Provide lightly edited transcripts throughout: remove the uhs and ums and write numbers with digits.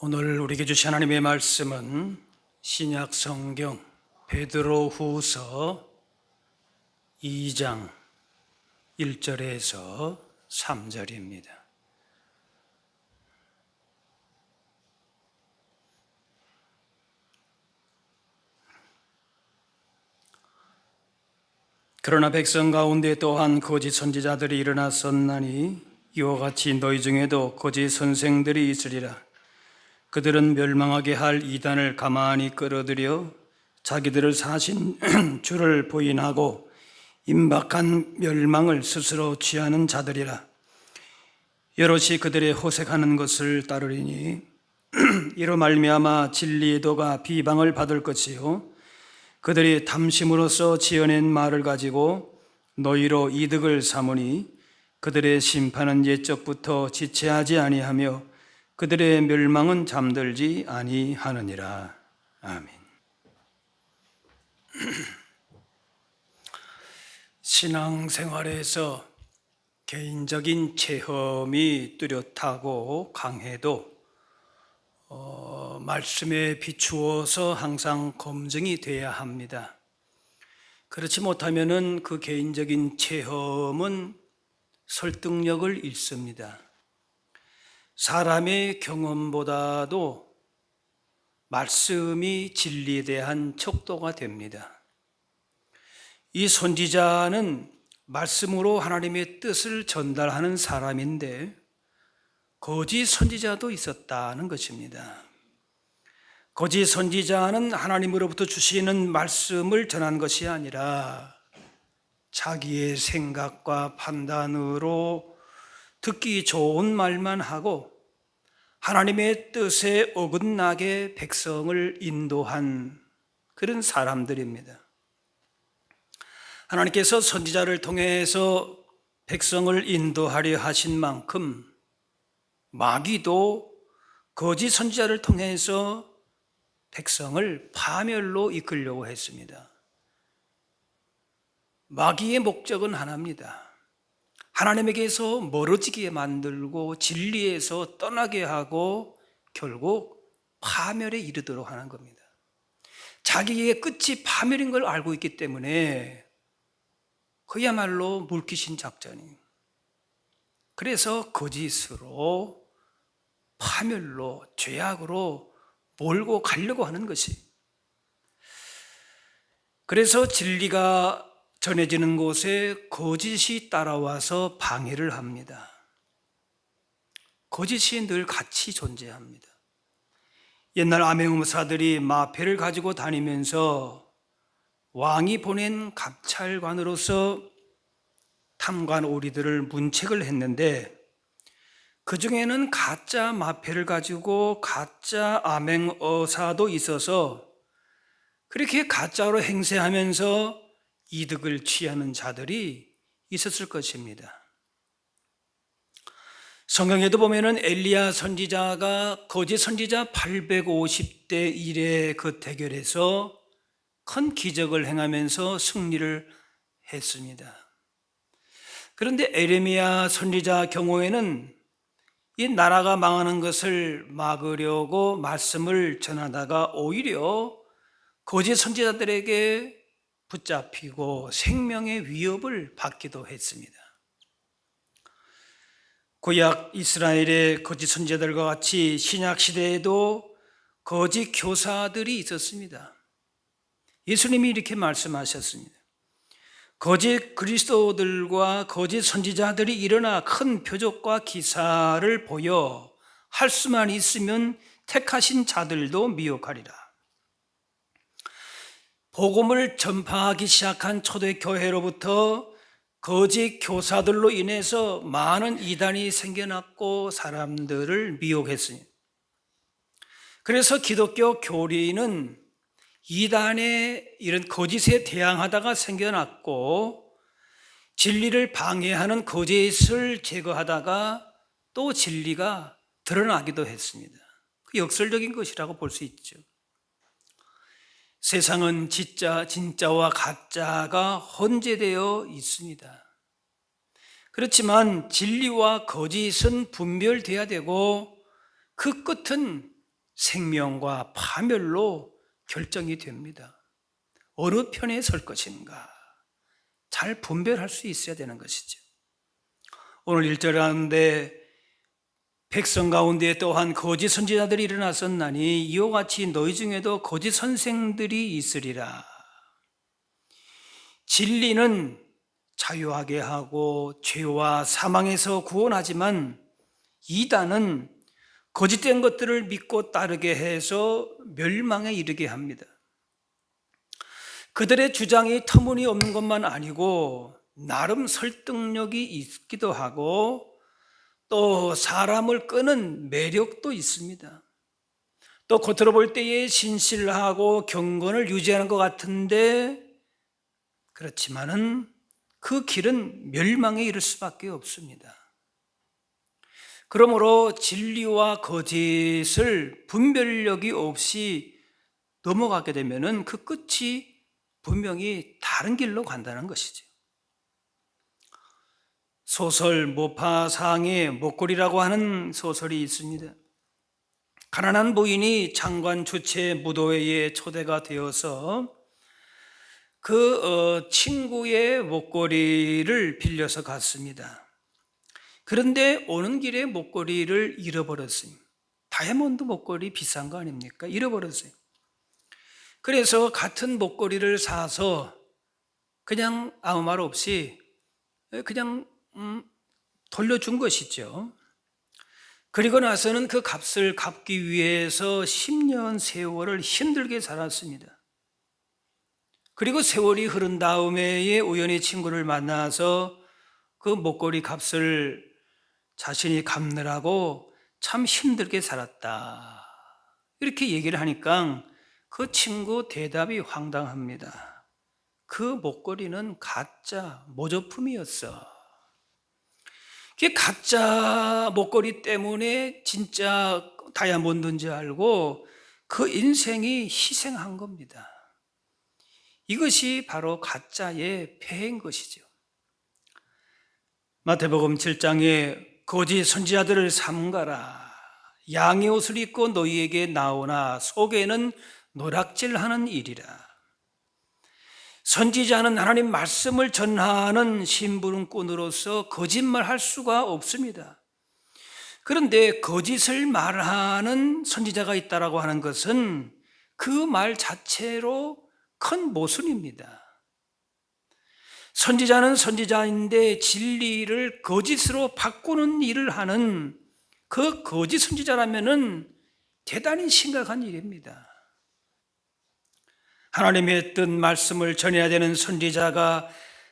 오늘 우리에게 주신 하나님의 말씀은 신약 성경 베드로후서 2장 1절에서 3절입니다. 그러나 백성 가운데 또한 거짓 선지자들이 일어났었나니 이와 같이 너희 중에도 거짓 선생들이 있으리라. 그들은 멸망하게 할 이단을 가만히 끌어들여 자기들을 사신 주를 부인하고 임박한 멸망을 스스로 취하는 자들이라. 여럿이 그들의 호색하는 것을 따르리니 이로 말미암아 진리의 도가 비방을 받을 것이요 그들이 탐심으로써 지어낸 말을 가지고 너희로 이득을 삼으니 그들의 심판은 옛적부터 지체하지 아니하며 그들의 멸망은 잠들지 아니하느니라. 아멘. 신앙생활에서 개인적인 체험이 뚜렷하고 강해도 말씀에 비추어서 항상 검증이 돼야 합니다. 그렇지 못하면은 그 개인적인 체험은 설득력을 잃습니다. 사람의 경험보다도 말씀이 진리에 대한 척도가 됩니다. 이 선지자는 말씀으로 하나님의 뜻을 전달하는 사람인데 거짓 선지자도 있었다는 것입니다. 거짓 선지자는 하나님으로부터 주시는 말씀을 전한 것이 아니라 자기의 생각과 판단으로 듣기 좋은 말만 하고 하나님의 뜻에 어긋나게 백성을 인도한 그런 사람들입니다. 하나님께서 선지자를 통해서 백성을 인도하려 하신 만큼 마귀도 거짓 선지자를 통해서 백성을 파멸로 이끌려고 했습니다. 마귀의 목적은 하나입니다. 하나님에게서 멀어지게 만들고 진리에서 떠나게 하고 결국 파멸에 이르도록 하는 겁니다. 자기의 끝이 파멸인 걸 알고 있기 때문에 그야말로 물귀신 작전이에요. 그래서 거짓으로 파멸로 죄악으로 몰고 가려고 하는 것이. 그래서 진리가 전해지는 곳에 거짓이 따라와서 방해를 합니다. 거짓이 늘 같이 존재합니다. 옛날 암행무사들이 마패를 가지고 다니면서 왕이 보낸 감찰관으로서 탐관 오리들을 문책을 했는데 그 중에는 가짜 마패를 가지고 가짜 암행어사도 있어서 그렇게 가짜로 행세하면서 이득을 취하는 자들이 있었을 것입니다. 성경에도 보면은 엘리야 선지자가 거짓 선지자 850대 1의 그 대결에서 큰 기적을 행하면서 승리를 했습니다. 그런데 에레미야 선지자 경우에는 이 나라가 망하는 것을 막으려고 말씀을 전하다가 오히려 거짓 선지자들에게 붙잡히고 생명의 위협을 받기도 했습니다. 구약 이스라엘의 거짓 선지자들과 같이 신약 시대에도 거짓 교사들이 있었습니다. 예수님이 이렇게 말씀하셨습니다. 거짓 그리스도들과 거짓 선지자들이 일어나 큰 표적과 기사를 보여 할 수만 있으면 택하신 자들도 미혹하리라. 복음을 전파하기 시작한 초대교회로부터 거짓 교사들로 인해서 많은 이단이 생겨났고 사람들을 미혹했습니다. 그래서 기독교 교리는 이단의 이런 거짓에 대항하다가 생겨났고 진리를 방해하는 거짓을 제거하다가 또 진리가 드러나기도 했습니다. 그 역설적인 것이라고 볼 수 있죠. 세상은 진짜와 가짜가 혼재되어 있습니다. 그렇지만 진리와 거짓은 분별돼야 되고 그 끝은 생명과 파멸로 결정이 됩니다. 어느 편에 설 것인가 잘 분별할 수 있어야 되는 것이죠. 오늘 1절 가운데 백성 가운데 또한 거짓 선지자들이 일어났었나니 이와 같이 너희 중에도 거짓 선생들이 있으리라. 진리는 자유하게 하고 죄와 사망에서 구원하지만 이단은 거짓된 것들을 믿고 따르게 해서 멸망에 이르게 합니다. 그들의 주장이 터무니없는 것만 아니고 나름 설득력이 있기도 하고 또 사람을 끄는 매력도 있습니다. 또 겉으로 볼 때에 신실하고 경건을 유지하는 것 같은데 그렇지만은 그 길은 멸망에 이를 수밖에 없습니다. 그러므로 진리와 거짓을 분별력이 없이 넘어가게 되면은 그 끝이 분명히 다른 길로 간다는 것이죠. 소설 모파상의 목걸이라고 하는 소설이 있습니다. 가난한 부인이 장관 주최 무도회에 초대가 되어서 그 친구의 목걸이를 빌려서 갔습니다. 그런데 오는 길에 목걸이를 잃어버렸어요. 다이아몬드 목걸이 비싼 거 아닙니까? 잃어버렸어요. 그래서 같은 목걸이를 사서 그냥 아무 말 없이 그냥 돌려준 것이죠. 그리고 나서는 그 값을 갚기 위해서 10년 세월을 힘들게 살았습니다. 그리고 세월이 흐른 다음에 우연히 친구를 만나서 그 목걸이 값을 자신이 갚느라고 참 힘들게 살았다, 이렇게 얘기를 하니까 그 친구 대답이 황당합니다. 그 목걸이는 가짜 모조품이었어. 그게 가짜 목걸이 때문에 진짜 다이아몬드인 줄 알고 그 인생이 희생한 겁니다. 이것이 바로 가짜의 폐해인 것이죠. 마태복음 7장에 거짓 선지자들을 삼가라. 양의 옷을 입고 너희에게 나오나 속에는 노략질하는 일이라. 선지자는 하나님 말씀을 전하는 심부름꾼으로서 거짓말할 수가 없습니다. 그런데 거짓을 말하는 선지자가 있다라고 하는 것은 그 말 자체로 큰 모순입니다. 선지자는 선지자인데 진리를 거짓으로 바꾸는 일을 하는 그 거짓 선지자라면은 대단히 심각한 일입니다. 하나님의 뜻 말씀을 전해야 되는 선지자가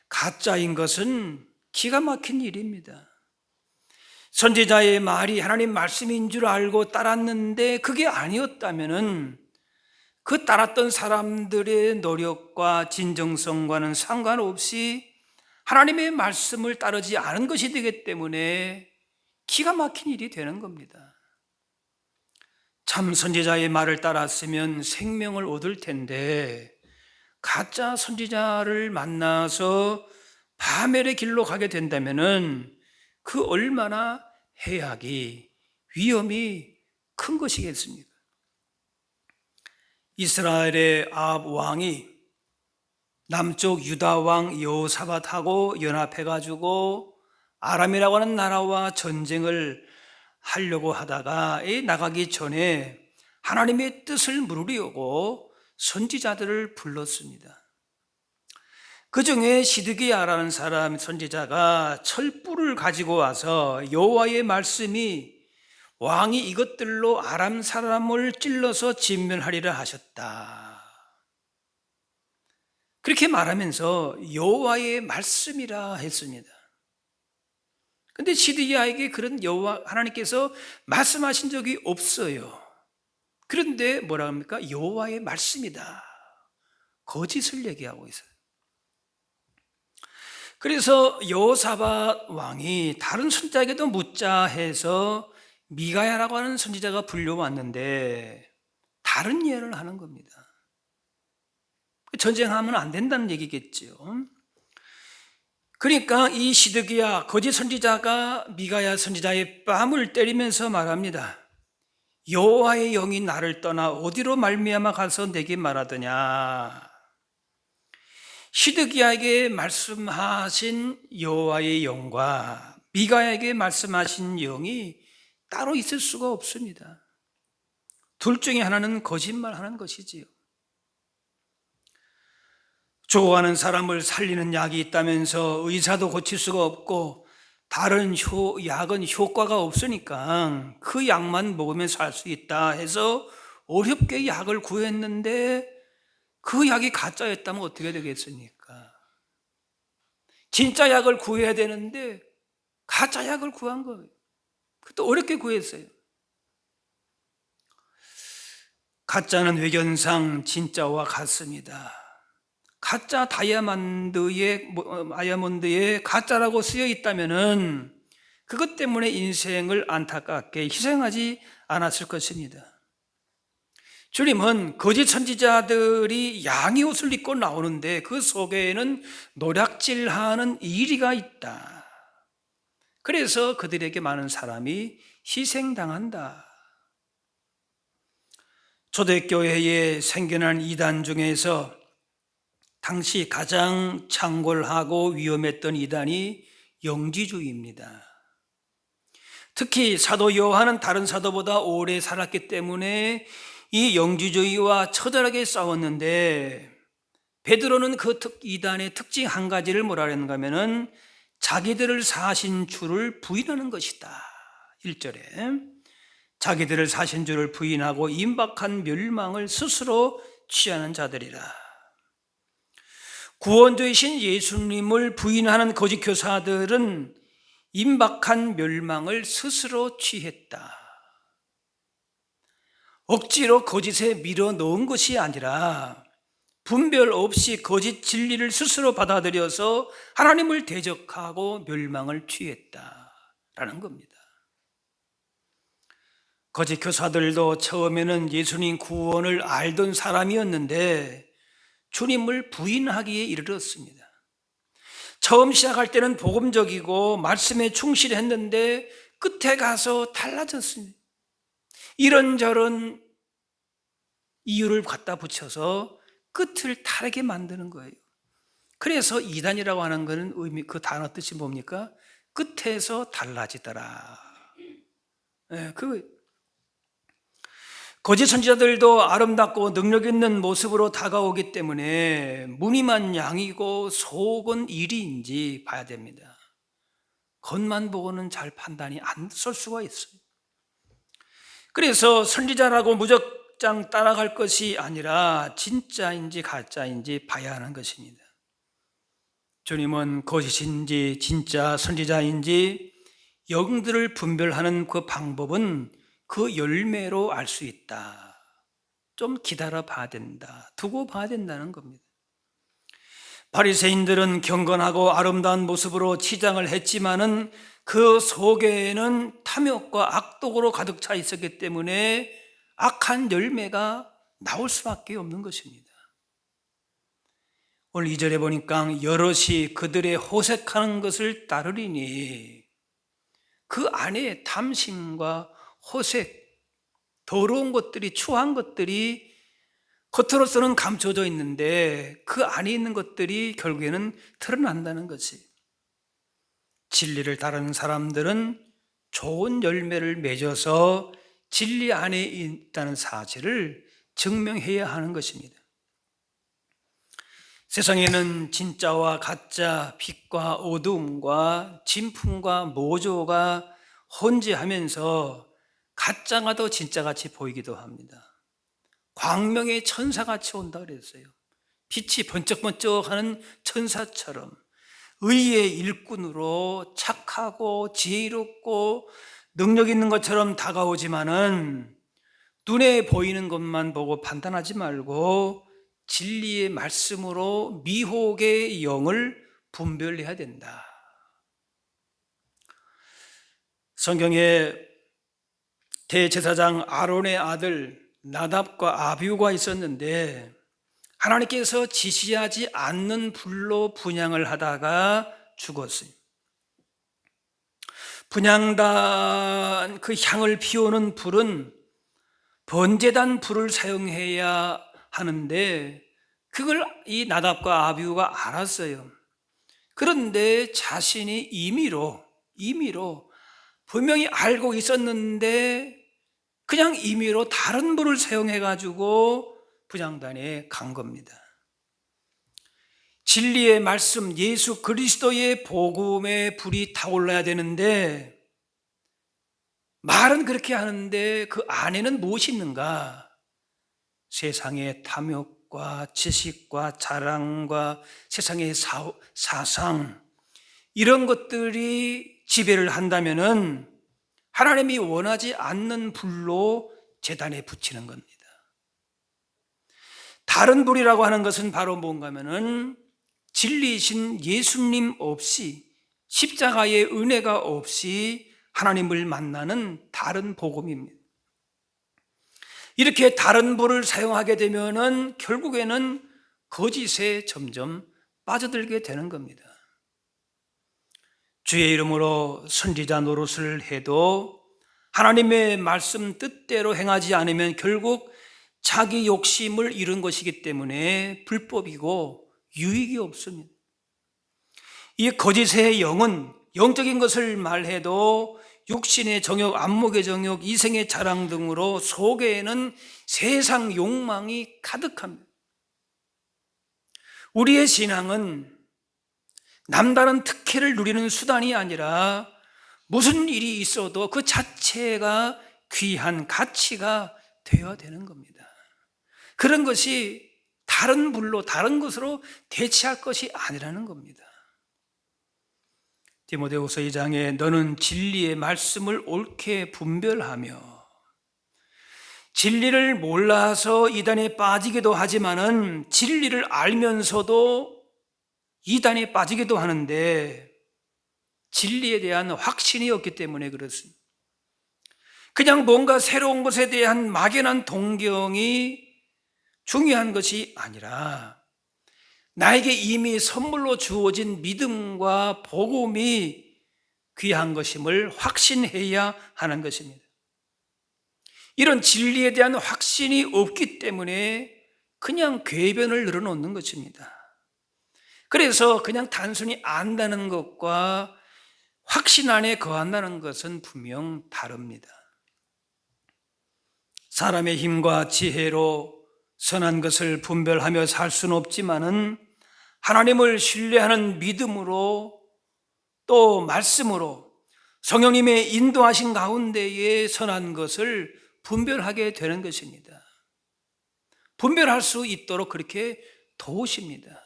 가짜인 것은 기가 막힌 일입니다. 선지자의 말이 하나님 말씀인 줄 알고 따랐는데 그게 아니었다면은 그 따랐던 사람들의 노력과 진정성과는 상관없이 하나님의 말씀을 따르지 않은 것이 되기 때문에 기가 막힌 일이 되는 겁니다. 참 선지자의 말을 따랐으면 생명을 얻을 텐데 가짜 선지자를 만나서 파멸의 길로 가게 된다면은 그 얼마나 해악이, 위험이 큰 것이겠습니까? 이스라엘의 아합 왕이 남쪽 유다 왕 여호사밧하고 연합해가지고 아람이라고 하는 나라와 전쟁을 하려고 하다가 나가기 전에 하나님의 뜻을 물으려고 선지자들을 불렀습니다. 그 중에 시드기야라는 사람 선지자가 철불을 가지고 와서 여호와의 말씀이 왕이 이것들로 아람 사람을 찔러서 진멸하리라 하셨다, 그렇게 말하면서 여호와의 말씀이라 했습니다. 그런데 시드기야에게 그런 여호와 하나님께서 말씀하신 적이 없어요. 그런데 뭐라 합니까? 여호와의 말씀이다, 거짓을 얘기하고 있어요. 그래서 여호사밧 왕이 다른 선지자에게도 묻자 해서 미가야라고 하는 선지자가 불려왔는데 다른 예를 하는 겁니다. 전쟁하면 안 된다는 얘기겠죠. 그러니까 이 시드기야 거짓 선지자가 미가야 선지자의 뺨을 때리면서 말합니다. 여호와의 영이 나를 떠나 어디로 말미암아 가서 내게 말하더냐. 시드기야에게 말씀하신 여호와의 영과 미가에게 말씀하신 영이 따로 있을 수가 없습니다. 둘 중에 하나는 거짓말하는 것이지요. 좋아하는 사람을 살리는 약이 있다면서 의사도 고칠 수가 없고 다른 약은 효과가 없으니까 그 약만 먹으면 살 수 있다 해서 어렵게 약을 구했는데 그 약이 가짜였다면 어떻게 되겠습니까? 진짜 약을 구해야 되는데 가짜 약을 구한 거예요. 그것도 어렵게 구했어요. 가짜는 외견상 진짜와 같습니다. 가짜 다이아몬드에 가짜라고 쓰여 있다면은 그것 때문에 인생을 안타깝게 희생하지 않았을 것입니다. 주님은 거짓 선지자들이 양의 옷을 입고 나오는데 그 속에는 노략질하는 이리가 있다. 그래서 그들에게 많은 사람이 희생당한다. 초대교회에 생겨난 이단 중에서 당시 가장 창궐하고 위험했던 이단이 영지주의입니다. 특히 사도 요한은 다른 사도보다 오래 살았기 때문에 이 영지주의와 처절하게 싸웠는데, 베드로는 그 이단의 특징 한 가지를 뭐라 그랬는가 하면은 자기들을 사신 주를 부인하는 것이다. 1절에 자기들을 사신 주를 부인하고 임박한 멸망을 스스로 취하는 자들이라. 구원주이신 예수님을 부인하는 거짓 교사들은 임박한 멸망을 스스로 취했다. 억지로 거짓에 밀어 넣은 것이 아니라 분별 없이 거짓 진리를 스스로 받아들여서 하나님을 대적하고 멸망을 취했다라는 겁니다. 거짓 교사들도 처음에는 예수님 구원을 알던 사람이었는데 주님을 부인하기에 이르렀습니다. 처음 시작할 때는 복음적이고 말씀에 충실했는데 끝에 가서 달라졌습니다. 이런저런 이유를 갖다 붙여서 끝을 다르게 만드는 거예요. 그래서 이단이라고 하는 것은 그 단어 뜻이 뭡니까? 끝에서 달라지더라. 거짓 선지자들도 아름답고 능력 있는 모습으로 다가오기 때문에 무늬만 양이고 속은 이리인지 봐야 됩니다. 겉만 보고는 잘 판단이 안 설 수가 있어요. 그래서 선지자라고 무작정 따라갈 것이 아니라 진짜인지 가짜인지 봐야 하는 것입니다. 주님은 거짓인지 진짜 선지자인지 영들을 분별하는 그 방법은 그 열매로 알 수 있다. 좀 기다려 봐야 된다. 두고 봐야 된다는 겁니다. 바리새인들은 경건하고 아름다운 모습으로 치장을 했지만은 그 속에는 탐욕과 악독으로 가득 차 있었기 때문에 악한 열매가 나올 수밖에 없는 것입니다. 오늘 2절에 보니까 여럿이 그들의 호색하는 것을 따르리니 그 안에 탐심과 호색, 더러운 것들이, 추한 것들이 겉으로서는 감춰져 있는데 그 안에 있는 것들이 결국에는 드러난다는 것이. 진리를 따르는 사람들은 좋은 열매를 맺어서 진리 안에 있다는 사실을 증명해야 하는 것입니다. 세상에는 진짜와 가짜, 빛과 어둠과 진품과 모조가 혼재하면서 가짜가 더 진짜같이 보이기도 합니다. 광명의 천사같이 온다 그랬어요. 빛이 번쩍번쩍하는 천사처럼 의의 일꾼으로 착하고 지혜롭고 능력 있는 것처럼 다가오지만은 눈에 보이는 것만 보고 판단하지 말고 진리의 말씀으로 미혹의 영을 분별해야 된다. 성경에 대제사장 아론의 아들 나답과 아비후가 있었는데 하나님께서 지시하지 않는 불로 분향을 하다가 죽었어요. 분향단 그 향을 피우는 불은 번제단 불을 사용해야 하는데 그걸 이 나답과 아비후가 알았어요. 그런데 자신이 임의로 분명히 알고 있었는데 그냥 임의로 다른 불을 사용해 가지고 분향단에 간 겁니다. 진리의 말씀, 예수 그리스도의 복음의 불이 타올라야 되는데 말은 그렇게 하는데 그 안에는 무엇이 있는가? 세상의 탐욕과 지식과 자랑과 세상의 사상, 이런 것들이 지배를 한다면은 하나님이 원하지 않는 불로 제단에 붙이는 겁니다. 다른 불이라고 하는 것은 바로 뭔가 하면은 진리이신 예수님 없이, 십자가의 은혜가 없이 하나님을 만나는 다른 복음입니다. 이렇게 다른 불을 사용하게 되면은 결국에는 거짓에 점점 빠져들게 되는 겁니다. 주의 이름으로 선지자 노릇을 해도 하나님의 말씀 뜻대로 행하지 않으면 결국 자기 욕심을 이룬 것이기 때문에 불법이고 유익이 없습니다. 이 거짓의 영은 영적인 것을 말해도 육신의 정욕, 안목의 정욕, 이생의 자랑 등으로 속에는 세상 욕망이 가득합니다. 우리의 신앙은 남다른 특혜를 누리는 수단이 아니라 무슨 일이 있어도 그 자체가 귀한 가치가 되어야 되는 겁니다. 그런 것이 다른 불로, 다른 것으로 대체할 것이 아니라는 겁니다. 디모데후서 2장에 너는 진리의 말씀을 옳게 분별하며, 진리를 몰라서 이단에 빠지기도 하지만은 진리를 알면서도 이단에 빠지기도 하는데 진리에 대한 확신이 없기 때문에 그렇습니다. 그냥 뭔가 새로운 것에 대한 막연한 동경이 중요한 것이 아니라 나에게 이미 선물로 주어진 믿음과 복음이 귀한 것임을 확신해야 하는 것입니다. 이런 진리에 대한 확신이 없기 때문에 그냥 궤변을 늘어놓는 것입니다. 그래서 그냥 단순히 안다는 것과 확신 안에 거한다는 것은 분명 다릅니다. 사람의 힘과 지혜로 선한 것을 분별하며 살 수는 없지만은 하나님을 신뢰하는 믿음으로 또 말씀으로 성령님의 인도하신 가운데에 선한 것을 분별하게 되는 것입니다. 분별할 수 있도록 그렇게 도우십니다.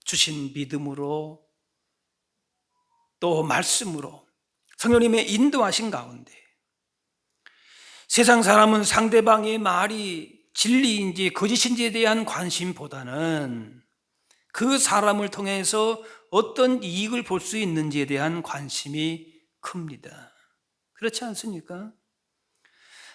주신 믿음으로 또 말씀으로 성령님의 인도하신 가운데 세상 사람은 상대방의 말이 진리인지 거짓인지에 대한 관심보다는 그 사람을 통해서 어떤 이익을 볼 수 있는지에 대한 관심이 큽니다. 그렇지 않습니까?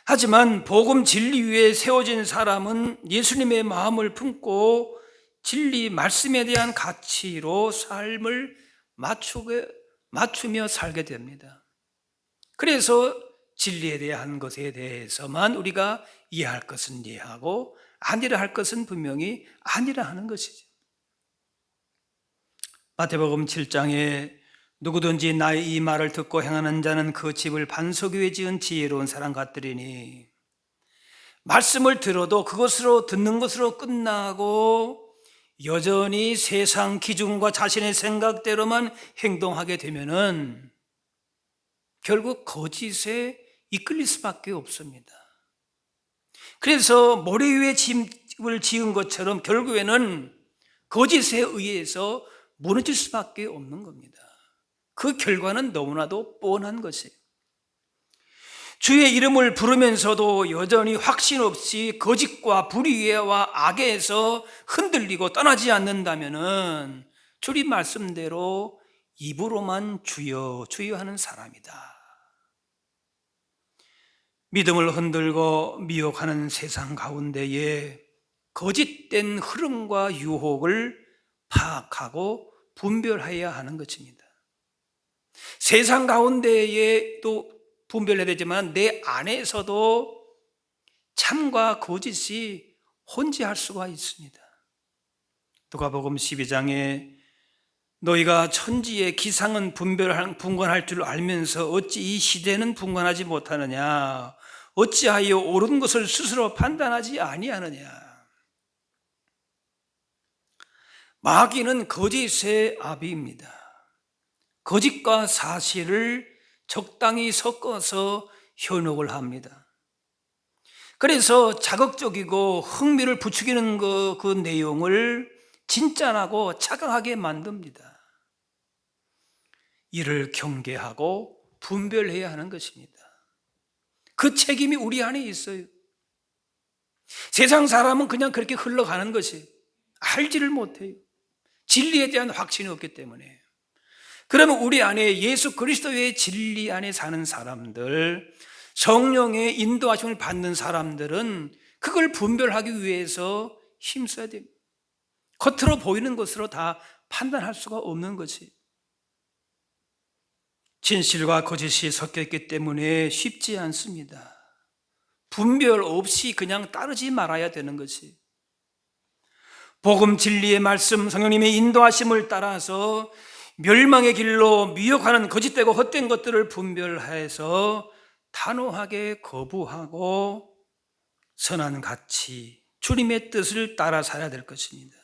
하지만 복음 진리 위에 세워진 사람은 예수님의 마음을 품고 진리 말씀에 대한 가치로 삶을 맞추며 살게 됩니다. 그래서 진리에 대한 것에 대해서만 우리가 이해할 것은 이해하고 아니라 할 것은 분명히 아니라 하는 것이죠. 마태복음 7장에 누구든지 나의 이 말을 듣고 행하는 자는 그 집을 반석 위에 지은 지혜로운 사람 같으리니, 말씀을 들어도 그것으로 듣는 것으로 끝나고 여전히 세상 기준과 자신의 생각대로만 행동하게 되면은 결국 거짓에 이끌릴 수밖에 없습니다. 그래서 모래 위에 집을 지은 것처럼 결국에는 거짓에 의해서 무너질 수밖에 없는 겁니다. 그 결과는 너무나도 뻔한 것이에요. 주의 이름을 부르면서도 여전히 확신 없이 거짓과 불의와 악에서 흔들리고 떠나지 않는다면은 주님 말씀대로 입으로만 주여 주여 하는 사람이다. 믿음을 흔들고 미혹하는 세상 가운데에 거짓된 흐름과 유혹을 파악하고 분별해야 하는 것입니다. 세상 가운데에 또 분별해야 되지만 내 안에서도 참과 거짓이 혼재할 수가 있습니다. 누가복음 12장에 너희가 천지의 기상은 분간할 줄 알면서 어찌 이 시대는 분간하지 못하느냐? 어찌하여 옳은 것을 스스로 판단하지 아니하느냐? 마귀는 거짓의 아비입니다. 거짓과 사실을 적당히 섞어서 현혹을 합니다. 그래서 자극적이고 흥미를 부추기는 그 내용을 진짠하고 차가하게 만듭니다. 이를 경계하고 분별해야 하는 것입니다. 그 책임이 우리 안에 있어요. 세상 사람은 그냥 그렇게 흘러가는 것이 알지를 못해요. 진리에 대한 확신이 없기 때문에. 그러면 우리 안에 예수 그리스도의 진리 안에 사는 사람들, 성령의 인도하심을 받는 사람들은 그걸 분별하기 위해서 힘써야 됩니다. 겉으로 보이는 것으로 다 판단할 수가 없는 것이, 진실과 거짓이 섞여 있기 때문에 쉽지 않습니다. 분별 없이 그냥 따르지 말아야 되는 것이, 복음 진리의 말씀, 성령님의 인도하심을 따라서 멸망의 길로 미혹하는 거짓되고 헛된 것들을 분별해서 단호하게 거부하고 선한 가치, 주님의 뜻을 따라 살아야 될 것입니다.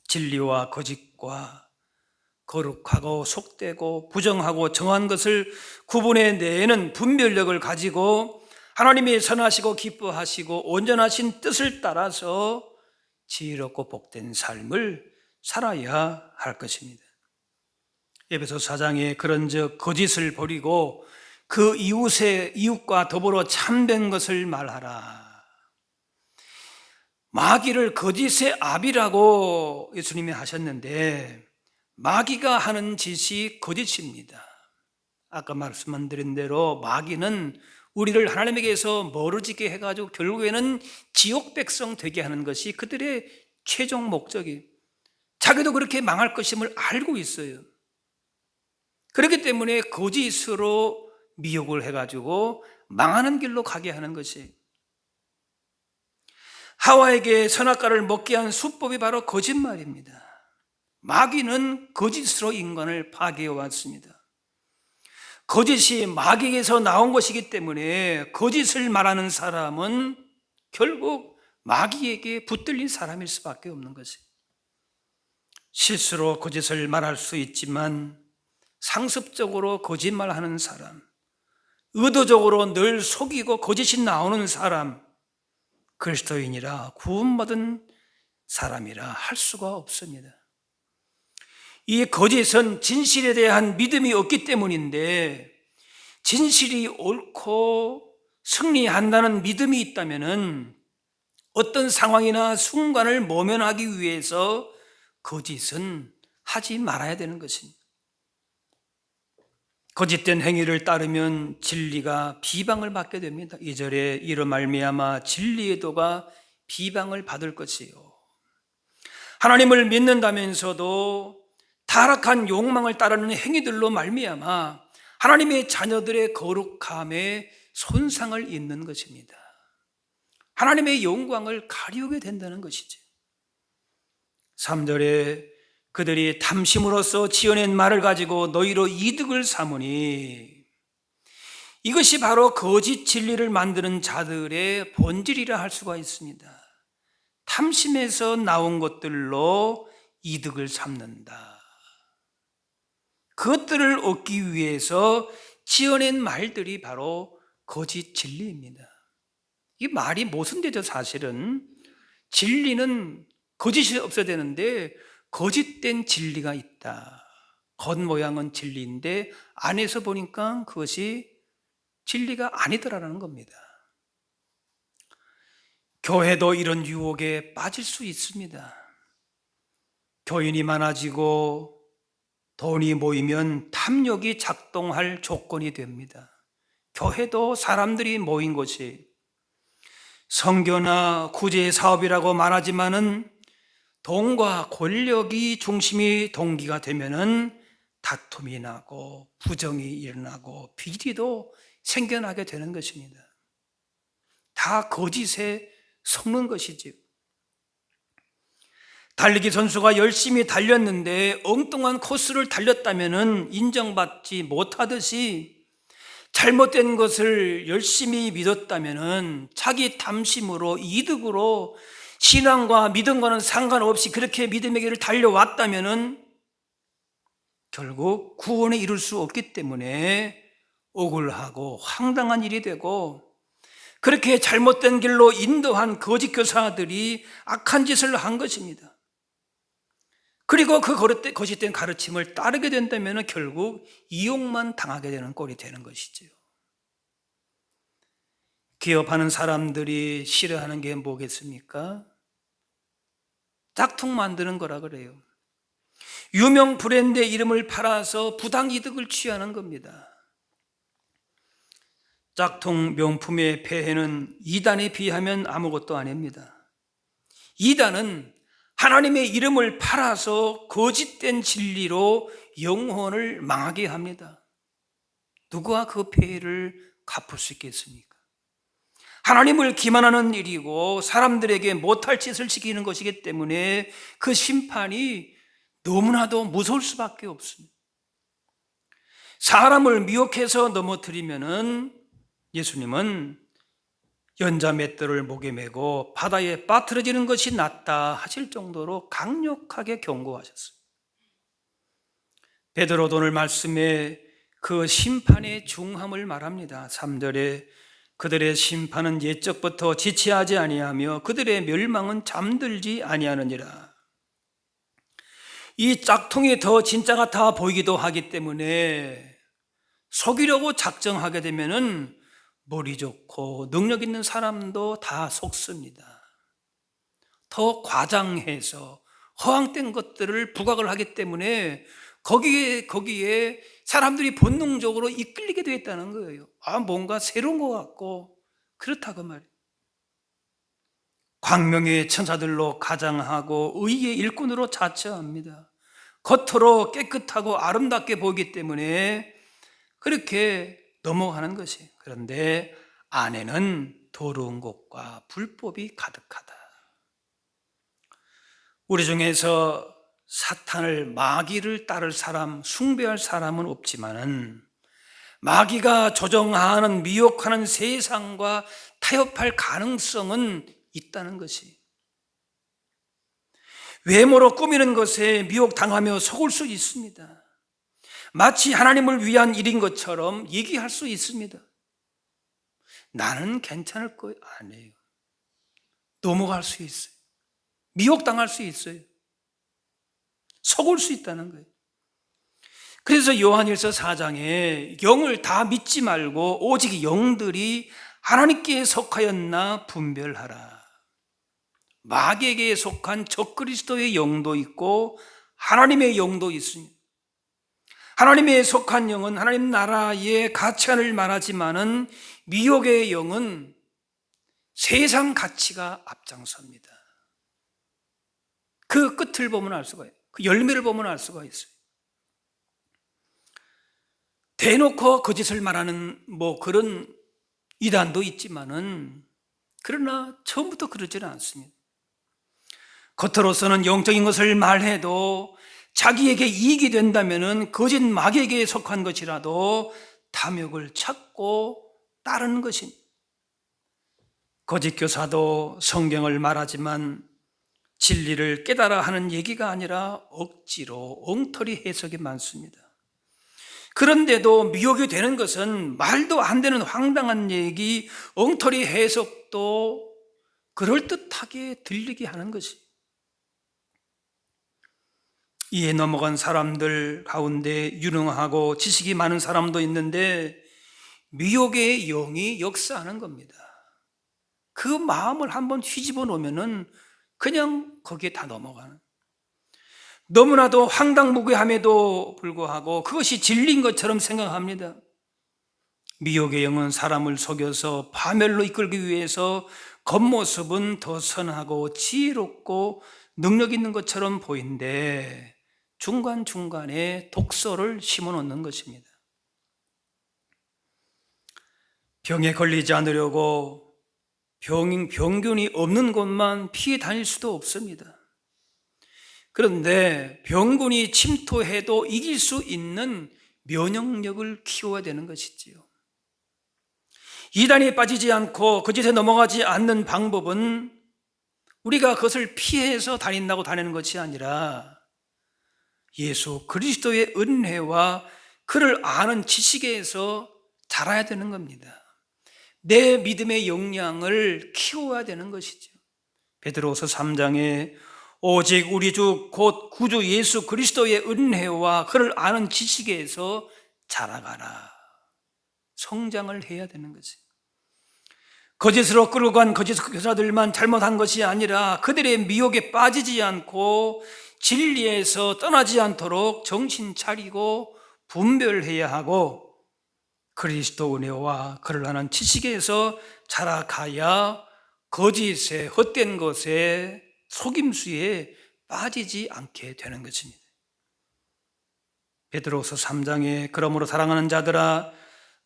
진리와 거짓과 거룩하고 속되고 부정하고 정한 것을 구분해내는 분별력을 가지고 하나님이 선하시고 기뻐하시고 온전하신 뜻을 따라서 지혜롭고 복된 삶을 살아야 할 것입니다. 에베소 4장에 그런즉 거짓을 버리고 그 이웃과 더불어 참된 것을 말하라. 마귀를 거짓의 아비라고 예수님이 하셨는데, 마귀가 하는 짓이 거짓입니다. 아까 말씀드린 대로 마귀는 우리를 하나님에게서 멀어지게 해가지고 결국에는 지옥 백성 되게 하는 것이 그들의 최종 목적이, 자기도 그렇게 망할 것임을 알고 있어요. 그렇기 때문에 거짓으로 미혹을 해가지고 망하는 길로 가게 하는 것이, 하와에게 선악과를 먹게 한 수법이 바로 거짓말입니다. 마귀는 거짓으로 인간을 파괴해 왔습니다. 거짓이 마귀에게서 나온 것이기 때문에 거짓을 말하는 사람은 결국 마귀에게 붙들린 사람일 수밖에 없는 것이, 실수로 거짓을 말할 수 있지만 상습적으로 거짓말하는 사람, 의도적으로 늘 속이고 거짓이 나오는 사람, 그리스도인이라 구원받은 사람이라 할 수가 없습니다. 이 거짓은 진실에 대한 믿음이 없기 때문인데, 진실이 옳고 승리한다는 믿음이 있다면 어떤 상황이나 순간을 모면하기 위해서 거짓은 하지 말아야 되는 것입니다. 거짓된 행위를 따르면 진리가 비방을 받게 됩니다. 2절에 이로 말미암아 진리의 도가 비방을 받을 것이요. 하나님을 믿는다면서도 타락한 욕망을 따르는 행위들로 말미암아 하나님의 자녀들의 거룩함에 손상을 입는 것입니다. 하나님의 영광을 가리우게 된다는 것이죠. 3절에 그들이 탐심으로써 지어낸 말을 가지고 너희로 이득을 삼으니, 이것이 바로 거짓 진리를 만드는 자들의 본질이라 할 수가 있습니다. 탐심에서 나온 것들로 이득을 삼는다. 그것들을 얻기 위해서 지어낸 말들이 바로 거짓 진리입니다. 이 말이 모순되죠. 사실은 진리는 거짓이 없어야 되는데 거짓된 진리가 있다. 겉모양은 진리인데 안에서 보니까 그것이 진리가 아니더라라는 겁니다. 교회도 이런 유혹에 빠질 수 있습니다. 교인이 많아지고 돈이 모이면 탐욕이 작동할 조건이 됩니다. 교회도 사람들이 모인 곳이, 선교나 구제 사업이라고 말하지만은 돈과 권력이 중심이 동기가 되면은 다툼이 나고 부정이 일어나고 비리도 생겨나게 되는 것입니다. 다 거짓에 속는 것이지요. 달리기 선수가 열심히 달렸는데 엉뚱한 코스를 달렸다면 인정받지 못하듯이 잘못된 것을 열심히 믿었다면 자기 탐심으로 이득으로 신앙과 믿음과는 상관없이 그렇게 믿음의 길을 달려왔다면 결국 구원에 이룰 수 없기 때문에 억울하고 황당한 일이 되고, 그렇게 잘못된 길로 인도한 거짓 교사들이 악한 짓을 한 것입니다. 그리고 그 거짓된 가르침을 따르게 된다면 결국 이용만 당하게 되는 꼴이 되는 것이죠. 기업하는 사람들이 싫어하는 게 뭐겠습니까? 짝퉁 만드는 거라 그래요. 유명 브랜드의 이름을 팔아서 부당 이득을 취하는 겁니다. 짝퉁 명품의 폐해는 이단에 비하면 아무것도 아닙니다. 이단은 하나님의 이름을 팔아서 거짓된 진리로 영혼을 망하게 합니다. 누가 그 폐해를 갚을 수 있겠습니까? 하나님을 기만하는 일이고 사람들에게 못할 짓을 시키는 것이기 때문에 그 심판이 너무나도 무서울 수밖에 없습니다. 사람을 미혹해서 넘어뜨리면은 예수님은 연자 맷돌을 목에 메고 바다에 빠뜨려지는 것이 낫다 하실 정도로 강력하게 경고하셨어요. 베드로도 오늘 말씀에 그 심판의 중함을 말합니다. 3절에 그들의 심판은 옛적부터 지체하지 아니하며 그들의 멸망은 잠들지 아니하느니라. 이 짝퉁이 더 진짜 같아 보이기도 하기 때문에 속이려고 작정하게 되면은 머리 좋고 능력 있는 사람도 다 속습니다. 더 과장해서 허황된 것들을 부각을 하기 때문에 거기에 사람들이 본능적으로 이끌리게 되어 있다는 거예요. 뭔가 새로운 것 같고 그렇다고 말이에요. 광명의 천사들로 가장하고 의의 일꾼으로 자처합니다. 겉으로 깨끗하고 아름답게 보이기 때문에 그렇게 넘어가는 것이에요. 그런데 안에는 더러운 것과 불법이 가득하다. 우리 중에서 사탄을, 마귀를 따를 사람, 숭배할 사람은 없지만은 마귀가 조종하는, 미혹하는 세상과 타협할 가능성은 있다는 것이, 외모로 꾸미는 것에 미혹당하며 속을 수 있습니다. 마치 하나님을 위한 일인 것처럼 얘기할 수 있습니다. 나는 괜찮을 거예요. 아니에요. 넘어갈 수 있어요. 미혹당할 수 있어요. 속을 수 있다는 거예요. 그래서 요한일서 4장에 영을 다 믿지 말고 오직 영들이 하나님께 속하였나 분별하라. 마귀에게 속한 적그리스도의 영도 있고 하나님의 영도 있습니다. 하나님에 속한 영은 하나님 나라의 가치관을 말하지만은 미혹의 영은 세상 가치가 앞장섭니다. 그 끝을 보면 알 수가 있어요. 그 열매를 보면 알 수가 있어요. 대놓고 거짓을 말하는 그런 이단도 있지만은, 그러나 처음부터 그러지는 않습니다. 겉으로서는 영적인 것을 말해도 자기에게 이익이 된다면은 거짓 마귀에게 속한 것이라도 탐욕을 찾고 따르는 것입니다. 거짓 교사도 성경을 말하지만 진리를 깨달아 하는 얘기가 아니라 억지로 엉터리 해석이 많습니다. 그런데도 미혹이 되는 것은 말도 안 되는 황당한 얘기, 엉터리 해석도 그럴듯하게 들리게 하는 것이, 이에 넘어간 사람들 가운데 유능하고 지식이 많은 사람도 있는데 미혹의 영이 역사하는 겁니다. 그 마음을 한번 휘집어 놓으면은 그냥 거기에 다 넘어가는, 너무나도 황당무계함에도 불구하고 그것이 진리인 것처럼 생각합니다. 미혹의 영은 사람을 속여서 파멸로 이끌기 위해서 겉모습은 더 선하고 지혜롭고 능력 있는 것처럼 보이는데 중간중간에 독소를 심어놓는 것입니다. 병에 걸리지 않으려고 병균이 없는 곳만 피해 다닐 수도 없습니다. 그런데 병균이 침투해도 이길 수 있는 면역력을 키워야 되는 것이지요. 이단에 빠지지 않고 그 짓에 넘어가지 않는 방법은 우리가 그것을 피해서 다니는 것이 아니라 예수 그리스도의 은혜와 그를 아는 지식에서 자라야 되는 겁니다. 내 믿음의 역량을 키워야 되는 것이죠. 베드로후서 3장에 오직 우리 주 곧 구주 예수 그리스도의 은혜와 그를 아는 지식에서 자라가라. 성장을 해야 되는 거지. 거짓으로 끌고 간 거짓 교사들만 잘못한 것이 아니라 그들의 미혹에 빠지지 않고 진리에서 떠나지 않도록 정신 차리고 분별해야 하고 그리스도 은혜와 그를 아는 지식에서 자라가야 거짓에 헛된 것에 속임수에 빠지지 않게 되는 것입니다. 베드로후서 3장에 그러므로 사랑하는 자들아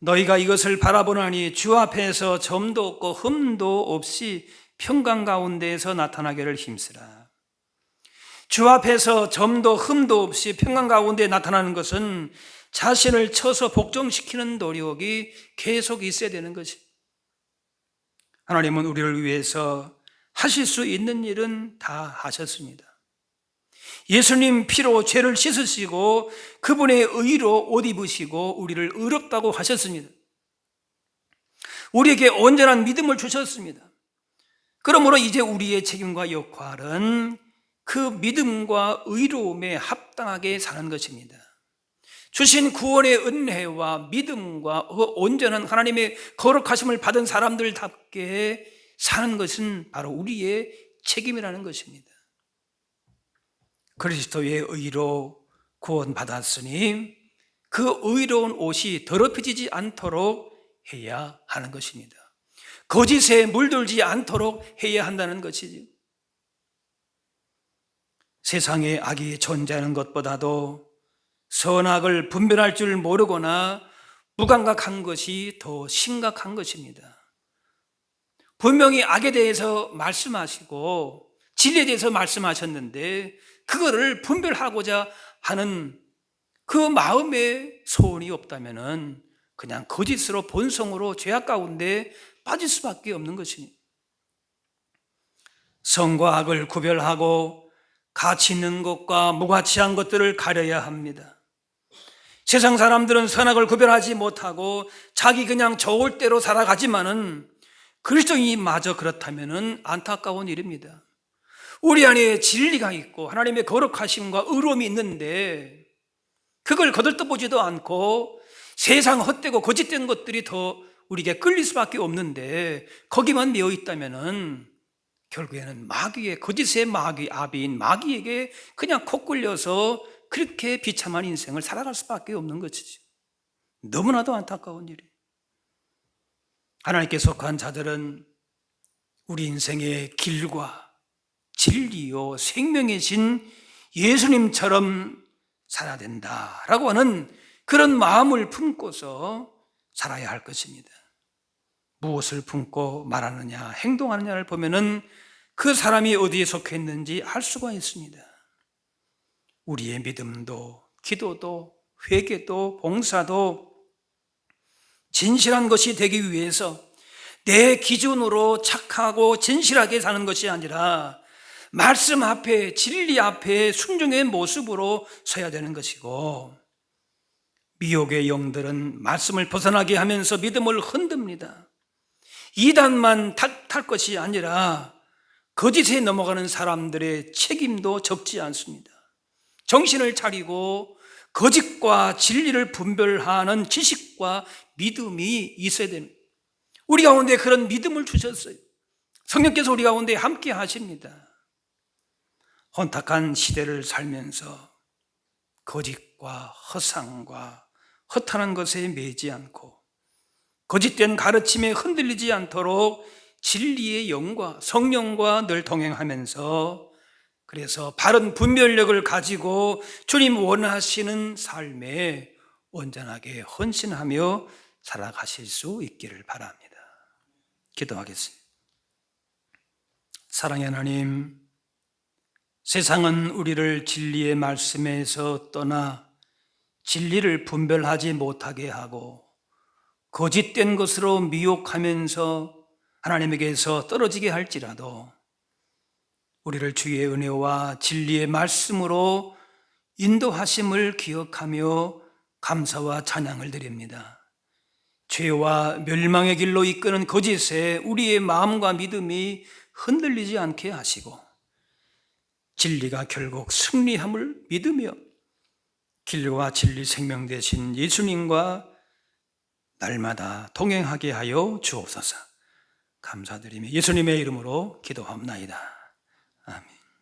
너희가 이것을 바라보나니 주 앞에서 점도 없고 흠도 없이 평강 가운데에서 나타나기를 힘쓰라. 주 앞에서 점도 흠도 없이 평강 가운데 나타나는 것은 자신을 쳐서 복종시키는 노력이 계속 있어야 되는 것입니다. 하나님은 우리를 위해서 하실 수 있는 일은 다 하셨습니다. 예수님 피로 죄를 씻으시고 그분의 의로 옷 입으시고 우리를 의롭다고 하셨습니다. 우리에게 온전한 믿음을 주셨습니다. 그러므로 이제 우리의 책임과 역할은 그 믿음과 의로움에 합당하게 사는 것입니다. 주신 구원의 은혜와 믿음과 온전한 하나님의 거룩하심을 받은 사람들답게 사는 것은 바로 우리의 책임이라는 것입니다. 그리스도의 의로 구원받았으니 그 의로운 옷이 더럽혀지지 않도록 해야 하는 것입니다. 거짓에 물들지 않도록 해야 한다는 것이죠. 세상에 악이 존재하는 것보다도 선악을 분별할 줄 모르거나 무감각한 것이 더 심각한 것입니다. 분명히 악에 대해서 말씀하시고 진리에 대해서 말씀하셨는데 그거를 분별하고자 하는 그 마음의 소원이 없다면 그냥 거짓으로 본성으로 죄악 가운데 빠질 수밖에 없는 것입니다. 선과 악을 구별하고 가치 있는 것과 무가치한 것들을 가려야 합니다. 세상 사람들은 선악을 구별하지 못하고 자기 그냥 좋을 대로 살아가지만은 그리스도인마저 그렇다면 안타까운 일입니다. 우리 안에 진리가 있고 하나님의 거룩하심과 의로움이 있는데 그걸 거들떠보지도 않고 세상 헛되고 거짓된 것들이 더 우리에게 끌릴 수밖에 없는데 거기만 매여 있다면 결국에는 마귀의 거짓의 아비인 마귀에게 그냥 콕 끌려서 그렇게 비참한 인생을 살아갈 수밖에 없는 것이죠. 너무나도 안타까운 일이에요. 하나님께 속한 자들은 우리 인생의 길과 진리요 생명이신 예수님처럼 살아야 된다라고 하는 그런 마음을 품고서 살아야 할 것입니다. 무엇을 품고 말하느냐 행동하느냐를 보면은 그 사람이 어디에 속해 있는지 알 수가 있습니다. 우리의 믿음도 기도도 회개도 봉사도 진실한 것이 되기 위해서 내 기준으로 착하고 진실하게 사는 것이 아니라 말씀 앞에 진리 앞에 순종의 모습으로 서야 되는 것이고 미혹의 영들은 말씀을 벗어나게 하면서 믿음을 흔듭니다. 이단만 탈 것이 아니라 거짓에 넘어가는 사람들의 책임도 적지 않습니다. 정신을 차리고 거짓과 진리를 분별하는 지식과 믿음이 있어야 됩니다. 우리 가운데 그런 믿음을 주셨어요. 성령께서 우리 가운데 함께 하십니다. 혼탁한 시대를 살면서 거짓과 허상과 허탄한 것에 매지 않고 거짓된 가르침에 흔들리지 않도록 진리의 영과 성령과 늘 동행하면서 그래서 바른 분별력을 가지고 주님 원하시는 삶에 온전하게 헌신하며 살아가실 수 있기를 바랍니다. 기도하겠습니다. 사랑의 하나님, 세상은 우리를 진리의 말씀에서 떠나 진리를 분별하지 못하게 하고 거짓된 것으로 미혹하면서 하나님에게서 떨어지게 할지라도 우리를 주의 은혜와 진리의 말씀으로 인도하심을 기억하며 감사와 찬양을 드립니다. 죄와 멸망의 길로 이끄는 거짓에 우리의 마음과 믿음이 흔들리지 않게 하시고 진리가 결국 승리함을 믿으며 길과 진리 생명 되신 예수님과 날마다 동행하게 하여 주옵소서. 감사드리며 예수님의 이름으로 기도합나이다. 아멘.